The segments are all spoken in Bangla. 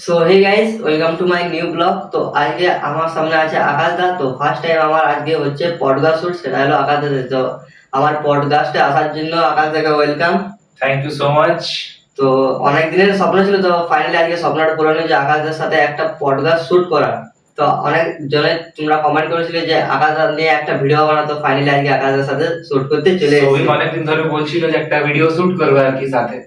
So hey guys, welcome to my new blog. তো আজকে আমার সামনে আছে আকাশ দা। তো ফার্স্ট টাইম আমার আজকে হচ্ছে পডকাস্ট শুট, সেটা হলো আকাশ দা। তো আমার পডকাস্টে আসার জন্য আকাশ দাকে welcome. Thank you so much. তো অনেক দিনের স্বপ্ন ছিল, তো ফাইনালি আজকে স্বপ্নটা পূরণ হয়েছে আকাশদের সাথে একটা পডকাস্ট শুট করা। তো অনেক জনে তোমরা কমেন্ট করেছিলে যে আকাশ দা নিয়ে একটা ভিডিও বানাতো, ফাইনালি আজকে আকাশদের সাথে শুট করতে চলে এসেছি। অনেকদিন ধরে বলছিল যে একটা ভিডিও শুট করবে আর কি সাথে,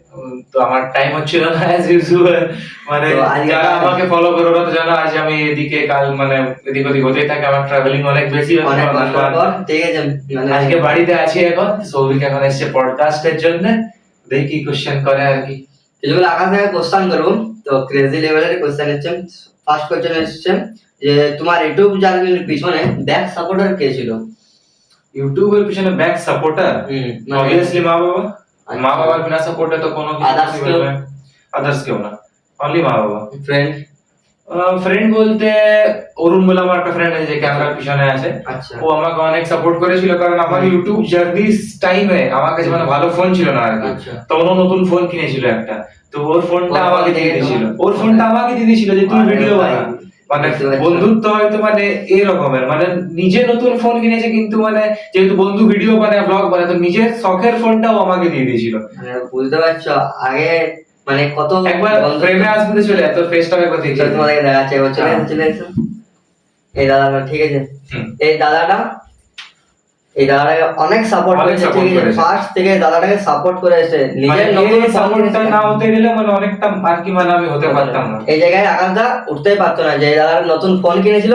তো আমার টাইম হচ্ছিল না অ্যাজ ইউজুয়াল। মানে যারা আমাকে ফলো করে ওরা তো জানো, আজ আমি এদিকে কাল মানে এদিক ওদিক হতেই থাকে, আমার ট্রাভেলিং অনেক বেশি ঠিক আছে। আজকে বাড়িতে আছি এখন, সৌভিক এখন এসছে পডকাস্টের জন্য, দেখি কি কোশ্চেন করে আর কি। যেগুলো আকাশ থেকে কোশ্চেন করবো, তো ক্রেজি লেভেলের কোশ্চেন হচ্ছে। ফার্স্ট কোশ্চেন হচ্ছে যে তোমার ইউটিউব জার্নির পিছনে ব্যাক সাপোর্টার কে ছিল? ইউটিউবের পিছনে ব্যাক সাপোর্টার অবভিয়াসলি মা বাবা। মা বাবার বিনা সাপোর্টে তো কোনো আদার্স কেউ না, অনলি মা বাবা। ফ্রেন্ড ফ্রেন্ড বলতে অরুণ বলে আমার একটা ফ্রেন্ড আছে যে ক্যামেরার পিছনে আছে। আচ্ছা। ও আমাকে অনেক সাপোর্ট করেছিল, কারণ আমার ইউটিউব জার্নি টাইমে আমার কাছে মানে ভালো ফোন ছিল না আর কি। আচ্ছা। তখন ও নতুন ফোন কিনেছিল একটা, তো ওর ফোনটা আমাকে দিয়ে দিয়েছিল। ওর ফোনটা আমাকে দিয়ে দিয়েছিল যে তুই ভিডিও বানা। মানে বন্ধুত্ব হয়তো মানে এরকমের, মানে নিজে নতুন ফোন কিনেছে কিন্তু মানে যেহেতু বন্ধু ভিডিও বানায় ব্লগ বানায়, তো নিজের শখের ফোনটাও আমাকে দিয়ে দিয়েছিল। বুঝতে পারছো আগে মানে কত একবার ফ্রেমে আসতে চলে তোর ফেসটা একবার দেখি, তোমাদেরকে দেখাচ্ছে। এবার চলে এসো। এই দাদাটা ঠিক আছে, এই দাদাটাকে অনেক সাপোর্ট করেছে, ঠিক আছে। ফার্স্ট থেকে দাদাটাকে সাপোর্ট করে এসে নিজের নতুন সাপোর্টটা না হতে গেলে মানে অনেকটা আর কি মানে আমি হতে পারতাম না। এই জায়গায় আকাশ দা উঠতেই পারতো না, যে দাদার নতুন ফোন কিনেছিল,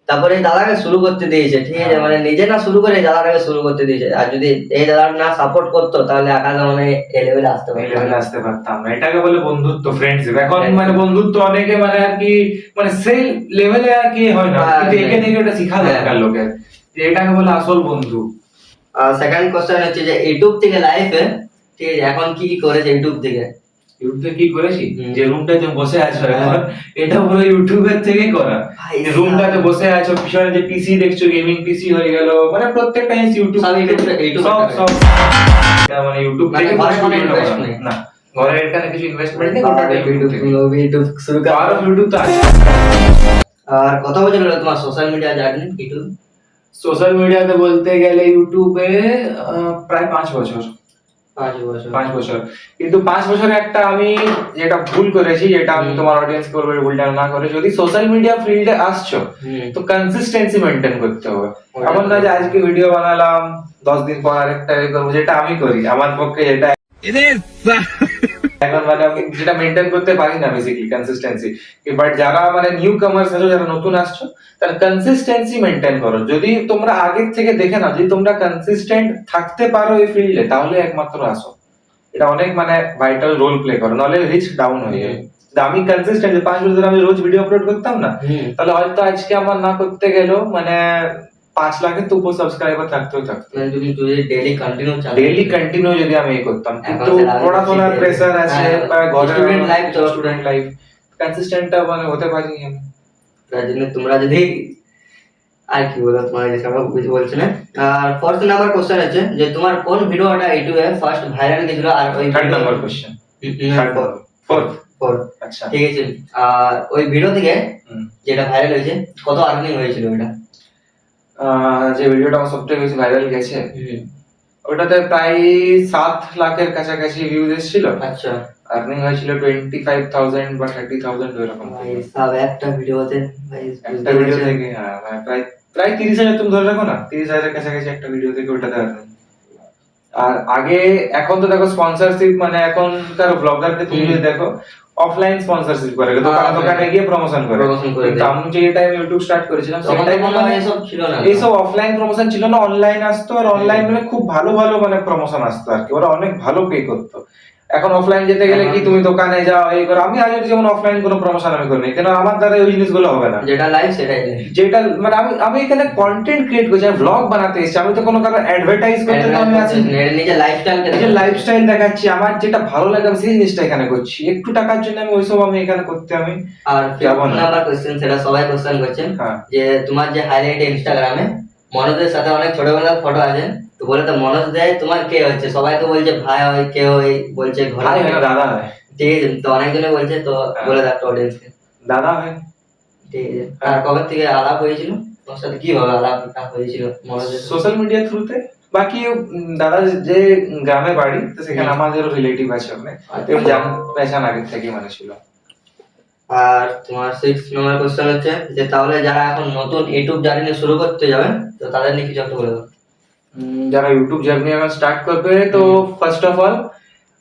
তারপরে এই দাদাকে শুরু করতে দিয়েছে, ঠিক আছে। মানে নিজে না শুরু করে এই দাদাটাকে শুরু করতে দিয়েছে। আর যদি এই দাদা না সাপোর্ট করতো তাহলে আকাশ মানে এই লেভেলে আসতে পারতাম না। এটাকে বলে বন্ধুত্ব, ফ্রেন্ডশিপ। এখন মানে বন্ধুত্ব অনেকে মানে আর কি মানে সেই লেভেলে আর কি হয় না, কিন্তু একে থেকে ওটা শিখা দরকার লোকের, যে এটাকে বলে আসল বন্ধু। সেকেন্ড কোশ্চেন হচ্ছে যে ইউটিউব থেকে লাইফে, ঠিক আছে, এখন কি কি করেছে ইউটিউব থেকে? ইউটিউবে কি করেছি? যে রুমটাতে বসে আছো এখন, এটা পুরো ইউটিউবের থেকে করা। রুমটাতে বসে আছো, পিছনে যে পিসি দেখছো, গেমিং পিসি হয়ে গেল, মানে প্রত্যেকটা জিনিস ইউটিউব সব মানে ইউটিউব থেকে না। ঘরে এখানে কিছু ইনভেস্টমেন্ট নেই, ওটা ইউটিউব শুরু করা। আর ইউটিউব তো আছে। আর কত বছর হলো তোমার social media journey YouTube? Social মিডিয়াতে বলতে গেলে ইউটিউবে প্রায় 5 বছর। 5 বছর। কিন্তু 5 বছরে একটা আমি যেটা ভুল করেছি, যেটা আমি তোমার অডিয়েন্স কে বলবো ভুলটা না করে, যদি সোশ্যাল মিডিয়া ফিল্ডে আসছো তো কনসিস্টেন্সি মেইনটেইন করতে হবে। এমন না যে আজকে ভিডিও বানালাম 10 দিন পর আরেকটা করবো, যেটা আমি করি আমার পক্ষে যেটা এখন মানে আমি যেটা মেইনটেইন করতে পারি না বেসিক্যালি কনসিস্টেন্সি। বাট যারা মানে নিউ কামার্স আছো, যারা নতুন আসছো, তারা কনসিস্টেন্সি মেইনটেইন করো। যদি তোমরা আগের থেকে দেখে না, যদি তোমরা কনসিস্টেন্ট থাকতে পারো এই ফিল্ডে, তাহলে একমাত্র আসো। এটা অনেক মানে ভাইটাল রোল প্লে করে, নাহলে রিচ ডাউন হয়ে যায়। আমি কনসিস্টেন্ট 5 বছর ধরে আমি রোজ ভিডিও আপলোড করতাম না, তাহলে হয়তো আজকে আমার না করতে গেলেও মানে 5 লাখের তো উপর সাবস্ক্রাইবার থাকতো। যদি ডেইলি কন্টিনিউ যদি আমি করতাম, কিন্তু পড়াশোনার প্রেসার আছে, স্টুডেন্ট লাইফ কনসিস্টেন্টটা মানে হতে পারিনি আমি। তার জন্য তোমরা যদি আর কি বলো, তোমার কাছে আমরা কিছু বলছি না। আর ফোর্থ নাম্বার কোশ্চেন আছে যে তোমার কোন ভিডিওটা ইউটিউবে ফার্স্ট ভাইরাল গেছিল? আর ওই থার্ড নাম্বার কোশ্চেন, ফোর্থ। আচ্ছা, ঠিক আছে। আর ওই ভিডিও থেকে যেটা ভাইরাল হয়েছে, কত আর্নিং হয়েছিল ওটা? যে ভিডিওটা আমার সবথেকে বেশি ভাইরাল গেছে, ওটাতে প্রায় 7 লাখের কাছাকাছি ভিউজ এসেছিল। আচ্ছা। আর্নিং হয়েছিল 25,000 বা 30,000 এরকম। সব একটা ভিডিওতে একটা ভিডিও থেকে প্রায় 30,000 তুমি ধরে রাখো না, 30,000 এর কাছাকাছি একটা ভিডিও থেকে ওটাতে আর্নিং। আর আগে এখন তো দেখো স্পন্সরশিপ, মানে এখনকার ব্লগারকে তুমি যদি দেখো অফলাইন স্পন্সরশিপ করে, দোকানে গিয়ে প্রমোশন করে। কিন্তু আমি যে টাইম ইউটিউব স্টার্ট করেছিলাম সেই টাইমে মানে এসব ছিল না, এইসব অফলাইন প্রমোশন ছিল না, অনলাইন আসতো। আর অনলাইন মানে খুব ভালো ভালো মানে প্রমোশন আসতো আর কি, ওরা অনেক ভালো পে করতো। এখন অফলাইন যেতে গেলে কি তুমি দোকানে যাও এই করো। আমি আগে যেমন অফলাইন কোনো প্রমোশন আমি করিনি, কেন আমার দ্বারা ওই জিনিসগুলো হবে না। যেটা লাইভ সেটাই, যেটা মানে আমি এখানে কন্টেন্ট ক্রিয়েট করছি, আমি ব্লগ বানাতে এসেছি, আমি তো কোনো কারো অ্যাডভার্টাইজ করতে না, আমি আছি নিজের লাইফস্টাইল দেখাচ্ছি, আমার যেটা ভালো লাগে আমি সেই জিনিসটা এখানে করছি। একটু টাকার জন্য আমি ওইসব আমি এখানে করতে আমি আর নাম্বার কোশ্চেন, সেটা সবাই কোশ্চেন করছেন যে তোমার যে হাইলাইট ইনস্টাগ্রামে মনোজের সাথে অনেক ছোটবেলার ফটো আছে, তো বলে তো মনোজ দেয় তোমার কে হচ্ছে? সবাই তো বলছে ভাই হয়, কেউ বলছে ঘরে দাদা হয়। ঠিক আছে, তো অনেকজনে বলছে, তো বলে দাও অডিয়েন্সকে। দাদা হয়। ঠিক আছে। আর কবে থেকে আলাপ হয়েছিল তোমার সাথে, কিভাবে আলাপটা হয়েছিল মনে হচ্ছে? সোশ্যাল মিডিয়া থ্রুতে। বাকি দাদা যে গ্রামে বাড়ি, তো সেখানে আমাদেরও রিলেটিভ আছে অনেক, এবং জান পেছান আগে থেকে মানে ছিল। আর তোমার 6 নম্বর কোশ্চেন হচ্ছে যে তাহলে যারা এখন নতুন ইউটিউব জার্নি শুরু করতে যাবে তো তাদের নিয়ে কিছু একটা বলে দাও। যারা ইউটিউব জার্নি এখন স্টার্ট করবে, তো ফার্স্ট অফ অল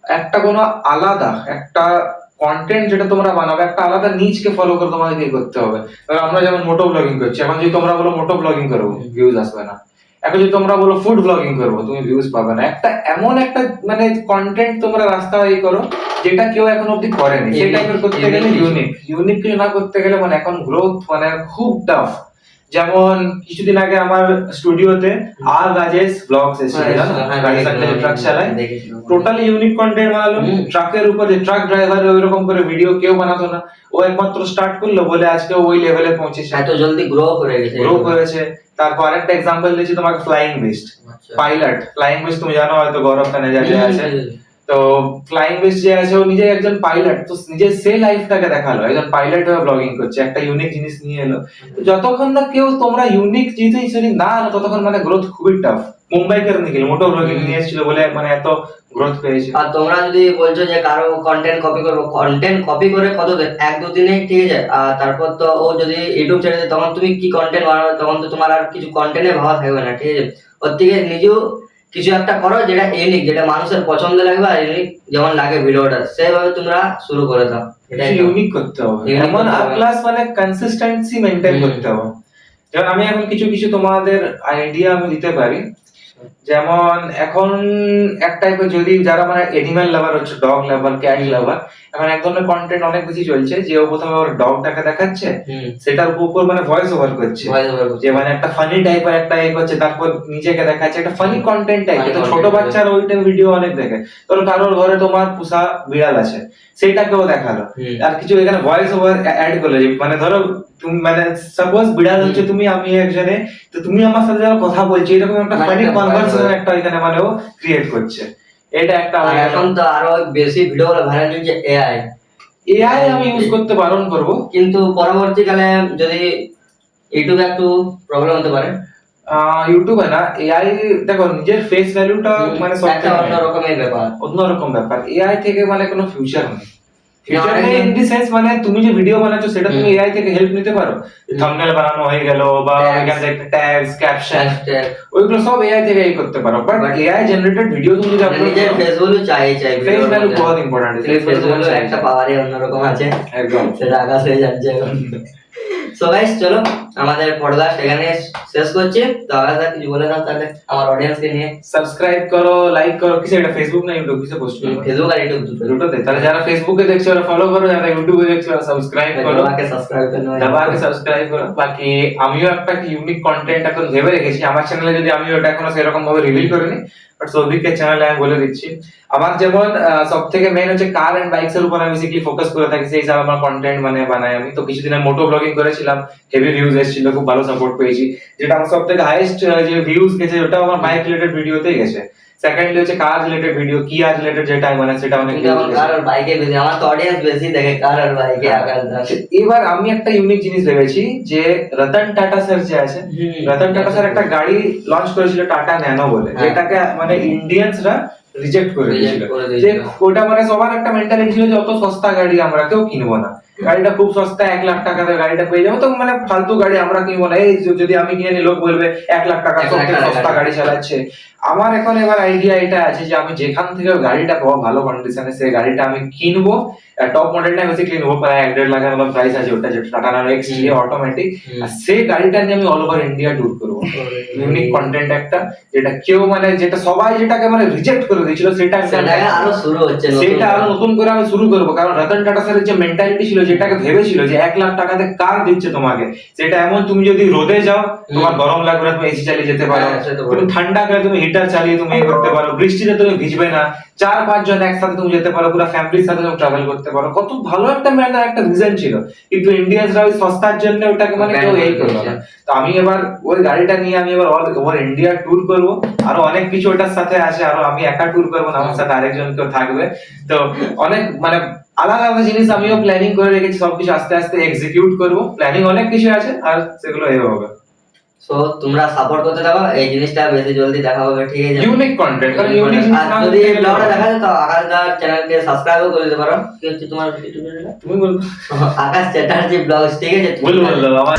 একটা কোনো আলাদা একটা কন্টেন্ট যেটা তোমরা বানাবে, একটা আলাদা নিচকে ফলো করে তোমাদেরকে করতে হবে। ধরো আমরা যেমন মোটো ব্লগিং করছি, এখন যদি তোমরা বলো মোটো ব্লগিং করবো, ভিউজ আসবে না। এখন যদি তোমরা বলো ফুড ব্লগিং করবো, তুমি ভিউজ পাবে না। একটা এমন একটা মানে কন্টেন্ট তোমরা রাস্তায় করো যেটা কেউ এখন অব্দি করেনি, সেই টাইপের করতে গেলে ইউনিক কিছু না করতে গেলে মানে এখন গ্রোথ মানে খুব টাফ। যেমন কিছুদিন আগে আমার স্টুডিওতে আর রাজেশ ব্লগস এসেছিল, জানো? রাজেশ একটা ট্রাক চালায়, টোটালি ইউনিক কন্টেন্ট বানালো। ট্রাকের উপরে ট্রাক ড্রাইভার ওইরকম করে ভিডিও কেউ বানাতো না, ও একমাত্র স্টার্ট করলো বলে আজকে ওই লেভেলে পৌঁছেছে, এত জলদি গ্রো করেছে। তারপর আরেকটা এক্সাম্পল দিচ্ছি তোমাকে, flying beast pilot. Flying beast তুমি জানো হয়তো, গৌরব খানেজা যে আছে, তো ফ্লাইং বিস্ট যে আছে ও নিজে একজন পাইলট, তো নিজের সেই লাইফটাকে দেখালো, একজন পাইলট হয়ে ব্লগিং করছে, একটা ইউনিক জিনিস নিয়ে এলো। তো যতক্ষণ না কেউ তোমরা ইউনিক জিনিস না আনো ততক্ষণ মানে গ্রোথ খুবই টাফ। মুম্বাই কার নিখিল মোটো ব্লগিং নিয়ে এসেছিল বলে মানে এত গ্রোথ পেয়েছে। আর তোমরা যদি বলছো যে কারো কন্টেন্ট কপি করবো, কন্টেন্ট কপি করে কতদিন, 1-2 দিনে ঠিক আছে। আর তারপর তো ও যদি ইউটিউব ছেড়ে দেয় তখন তুমি কি কন্টেন্ট বানাবে, তখন তো তোমার আর কিছু কন্টেন্টে ভাবা থাকবে না, ঠিক আছে। ওর থেকে নিজেও কিছু একটা করো যেটা ইউনিক, যেটা মানুষের পছন্দ লাগবে, আর ইউনিক যেমন লাগে ভিডিওটা সেভাবে তোমরা শুরু করে দাও। এটা ইউনিক করতে হবে, এমন আর প্লাস মানে কনসিস্টেন্সি মেইনটেইন করতে হবে। যেমন আমি এখন কিছু কিছু তোমাদের আইডিয়া আমি দিতে পারি। যেমন এখন এক টাইপের, যদি যারা মানে এনিম্যাল লাভার হচ্ছে, ডগ লাভার, ক্যাট লাভার, এখন এক ধরনের কন্টেন্ট অনেক বেশি চলছে যে ও প্রথমে ওর ডগটাকে দেখাচ্ছে, সেটার উপর মানে ভয়েস ওভার করছে, যে মানে একটা ফানি টাইপের একটা করছে, তারপর নিজেকে দেখাচ্ছে একটা ফানি কন্টেন্ট টাইপ। তো ছোট বাচ্চারা ওই টাইপ ভিডিও অনেক দেখে। ধরো কারোর ঘরে তোমার পোষা বিড়াল আছে, সেটাকেও দেখালো, আর কিছু এখানে ভয়েস ওভার অ্যাড করলো, মানে ধরো তুমি মানে সাপোজ বিড়াল হচ্ছে তুমি, আমি একজনে, তো তুমি আমার সাথে যারা কথা বলছো, এরকম একটা ফানি কনভারসেশন একটা এখানে মানে ও ক্রিয়েট করছে। এটা একটা। এখন তো আরো বেশি ভিডিও ভাইরাল হচ্ছে এআই আমি ইউজ করতে বারণ করব, কিন্তু পরবর্তীকালে যদি ইউটিউবে একটু প্রবলেম হতে পারে। ইউটিউবে না, এআই দেখো নিজের ফেস ভ্যালুটা মানে একটা অন্যরকম ব্যাপার। এআই থেকে মানে কোনো ফিউচার নেই। ফিউচার নেই ইন দি সেন্স মানে তুমি যে ভিডিও বানাচ্ছো সেটা তুমি এআই থেকে হেল্প নিতে পারো, থাম্বনেল বানানো হয়ে গেল বা এখানে একটা ট্যাগস, ক্যাপশন, ওইগুলো সব এআই থেকে করতে পারো। বাট এআই জেনারেটেড ভিডিও তুমি যদি আপলোড নিজের ফেস ভ্যালু চাই ফেস ভ্যালু বহুত ইম্পর্টেন্ট। ফেস ভ্যালু একটা পাওয়ারই অন্যরকম আছে, একদম সেটা আকাশ হয়ে যাচ্ছে এখন। সো গাইস চলো আমাদের পডকাস্ট এখানে শেষ করছি। তো আগামী কিছু বলে দাও তাহলে আমার অডিয়েন্সকে নিয়ে। সাবস্ক্রাইব করো, লাইক করো। কিসে এটা ফেসবুক না ইউটিউব, কিসে পোস্ট করো? ফেসবুক আর ইউটিউব দুটোতে। তাহলে যারা ফেসবুকে দেখছো ওরা ফলো করো, যারা ইউটিউবে দেখছো ওরা সাবস্ক্রাইব করো, দাবাকে সাবস্ক্রাইব করো। বাকি আমিও একটা ইউনিক কন্টেন্ট এখন ভেবে রেখেছি আমার চ্যানেলে, যদি আমি ওটা এখনো সেরকম ভাবে রিভিল করিনি, বাট সৌভিকের চ্যানেলে আমি বলে দিচ্ছি। আমার যেমন সব থেকে মেইন হচ্ছে কার এন্ড বাইকস এর উপর আমি বেসিক্যালি ফোকাস করে থাকি, সেই হিসাবে আমার কন্টেন্ট মানে বানাই আমি। তো কিছুদিন আমি মোটো ব্লগিং করেছিলাম, হেভি ভিউজ এসেছিল, খুব ভালো সাপোর্ট পেয়েছি। যেটা আমার সব থেকে হাইয়েস্ট যে ভিউজ গেছে ওটা আমার বাইক রিলেটেড ভিডিওতেই গেছে। সেকেন্ডলি হচ্ছে কার রিলেটেড ভিডিও, কিয়া রিলেটেড যেটা মানে সেটা অনেক কার আর বাইকে বেশি, আমার তো অডিয়েন্স বেশি দেখে কার আর বাইকে। এবার আমি একটা ইউনিক জিনিস ভেবেছি যে রতন টাটা স্যার যে আছে, রতন টাটা স্যার একটা গাড়ি লঞ্চ করেছিল টাটা ন্যানো বলে, যেটাকে মানে ইন্ডিয়ানসরা রিজেক্ট করে দিয়েছিল। যে ওটা মানে সবার একটা মেন্টালিটি ছিল যে অত সস্তা গাড়ি আমরা কেউ কিনবো না, গাড়িটা খুব সস্তা, 1 লাখ টাকাতে গাড়িটা পেয়ে যাবো, তো মানে ফালতু গাড়ি আমরা কিনবো না। এই যদি আমি কিনে নিই লোক বলবে 1 লাখ টাকা সবথেকে সস্তা গাড়ি চালাচ্ছে। আমার এখন এবার আইডিয়া এটা আছে যে আমি যেখান থেকে গাড়িটা পাবো ভালো কন্ডিশনে, সেই গাড়িটা আমি কিনবো। টপ মডেলটা বেসিক্যালি নেবো, প্রায় 1.5 লাখের মতো প্রাইস আছে ওটা, যেটা টাটা ন্যানো এক্স অটোমেটিক। আর সেই গাড়িটা নিয়ে আমি অল ওভার ইন্ডিয়া ট্যুর করবো। ইউনিক কন্টেন্ট একটা, যেটা কেউ মানে যেটা সবাই যেটাকে মানে রিজেক্ট করে দিয়েছিল সেটা আরো শুরু হচ্ছে, সেটা আরো নতুন করে আমি শুরু করবো। কারণ রতন টাটা স্যারের যে মেন্টালিটি ছিল, যেটাকে ভেবেছিল যে 1 লাখ টাকাতে কার দিচ্ছে তোমাকে, সেটা এমন তুমি যদি রোদে যাও তোমার গরম লাগবে না, তুমি এসি চালিয়ে যেতে পারো, তুমি ঠান্ডা করে তুমি হিটার চালিয়ে তুমি করতে পারো, বৃষ্টিতে তুমি ভিজবে না, 4-5 জন একসাথে তুমি যেতে পারো, পুরো ফ্যামিলির সাথে তুমি ট্রাভেল করতে পারো। কত ভালো একটা ম্যানার একটা রিজন ছিল, কিন্তু ইন্ডিয়ানসরা ওই সস্তার জন্য ওটাকে মানে কেউ এই করলো না। তো আমি এবার ওই গাড়িটা নিয়ে আমি এবার অল ওভার ইন্ডিয়া ট্যুর করব। আরো অনেক কিছু ওটার সাথে আছে, আরো আমি একা ট্যুর করবো না, আমার সাথে আরেকজন কেউ থাকবে। তো অনেক মানে আলাদা আলাদা জিনিস আমিও প্ল্যানিং করে রেখেছি, সবকিছু আস্তে আস্তে এক্সিকিউট করব। প্ল্যানিং অনেক কিছু আছে, আর সেগুলো এই হবে। সো তোমরা সাপোর্ট করতে থাকো, এই জিনিসটা বেশি জলদি দেখা হবে, ঠিক আছে? ইউনিক কন্টেন্ট, কারণ ইউনিক জিনিস আর না যদি এই হলে ব্লগটা দেখা যায় তো আকাশদার চ্যানেলকে সাবস্ক্রাইবও করে দিতে পারো। কি হচ্ছে তোমার ইউটিউব চ্যানেল? তুমি বলবো, আকাশ চ্যাটার্জি ব্লগস, ঠিক আছে? বলবো আমার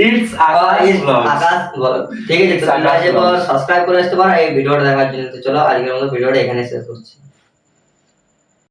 it's Akash blog. Akash blog, ঠিক আছে? তো তোমরা যে সাবস্ক্রাইব করে আসতে পারো এই ভিডিওটা দেখার জন্য। তো চলো আজকের মতো ভিডিওটা এখানে শেষ করছি।